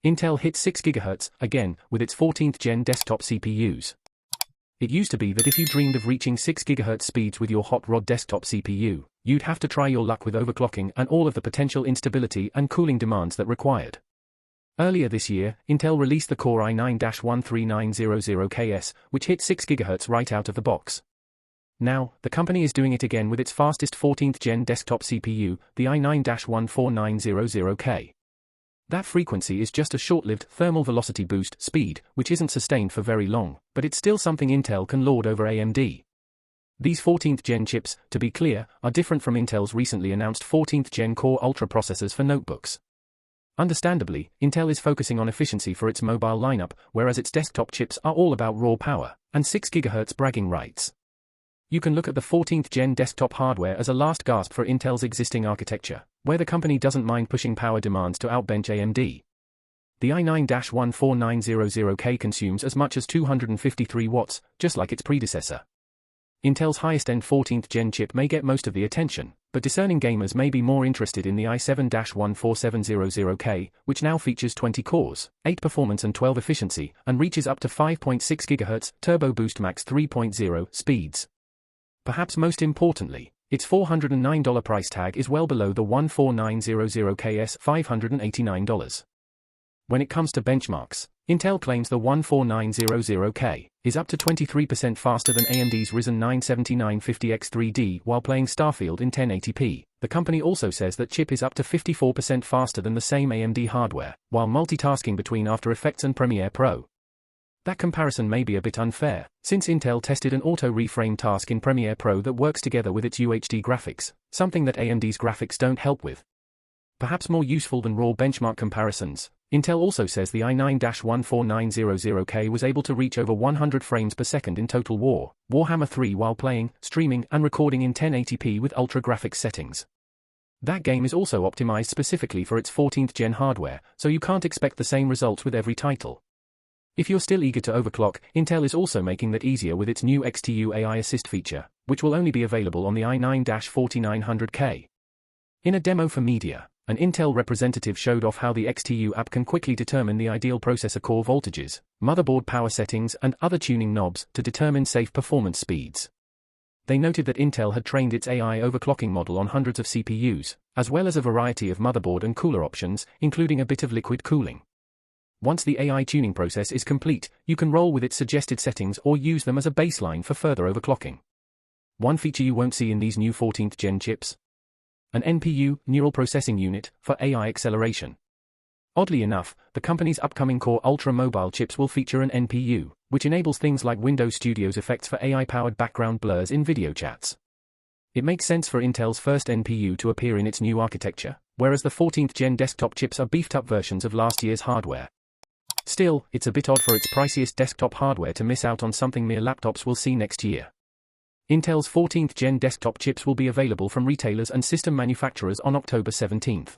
Intel hit 6 GHz, again, with its 14th gen desktop CPUs. It used to be that if you dreamed of reaching 6 GHz speeds with your hot rod desktop CPU, you'd have to try your luck with overclocking and all of the potential instability and cooling demands that required. Earlier this year, Intel released the Core i9-13900KS, which hit 6 GHz right out of the box. Now, the company is doing it again with its fastest 14th gen desktop CPU, the i9-14900K. That frequency is just a short-lived thermal velocity boost speed, which isn't sustained for very long, but it's still something Intel can lord over AMD. These 14th gen chips, to be clear, are different from Intel's recently announced 14th gen Core Ultra processors for notebooks. Understandably, Intel is focusing on efficiency for its mobile lineup, whereas its desktop chips are all about raw power and 6 GHz bragging rights. You can look at the 14th gen desktop hardware as a last gasp for Intel's existing architecture, where the company doesn't mind pushing power demands to outbench AMD. The i9-14900K consumes as much as 253 watts, just like its predecessor. Intel's highest-end 14th gen chip may get most of the attention, but discerning gamers may be more interested in the i7-14700K, which now features 20 cores, 8 performance and 12 efficiency, and reaches up to 5.6 GHz Turbo Boost Max 3.0 speeds. Perhaps most importantly, its $409 price tag is well below the 14900K's $589. When it comes to benchmarks, Intel claims the 14900K is up to 23% faster than AMD's Ryzen 9 7950X3D while playing Starfield in 1080p. The company also says that chip is up to 54% faster than the same AMD hardware, while multitasking between After Effects and Premiere Pro. That comparison may be a bit unfair, since Intel tested an auto-reframe task in Premiere Pro that works together with its UHD graphics, something that AMD's graphics don't help with. Perhaps more useful than raw benchmark comparisons, Intel also says the i9-14900K was able to reach over 100 frames per second in Total War, Warhammer 3 while playing, streaming and recording in 1080p with ultra graphics settings. That game is also optimized specifically for its 14th gen hardware, so you can't expect the same results with every title. If you're still eager to overclock, Intel is also making that easier with its new XTU AI Assist feature, which will only be available on the i9-4900K. In a demo for media, an Intel representative showed off how the XTU app can quickly determine the ideal processor core voltages, motherboard power settings and other tuning knobs to determine safe performance speeds. They noted that Intel had trained its AI overclocking model on hundreds of CPUs, as well as a variety of motherboard and cooler options, including a bit of liquid cooling. Once the AI tuning process is complete, you can roll with its suggested settings or use them as a baseline for further overclocking. One feature you won't see in these new 14th gen chips: an NPU, Neural Processing Unit, for AI acceleration. Oddly enough, the company's upcoming Core Ultra mobile chips will feature an NPU, which enables things like Windows Studio's effects for AI-powered background blurs in video chats. It makes sense for Intel's first NPU to appear in its new architecture, whereas the 14th gen desktop chips are beefed-up versions of last year's hardware. Still, it's a bit odd for its priciest desktop hardware to miss out on something mere laptops will see next year. Intel's 14th gen desktop chips will be available from retailers and system manufacturers on October 17th.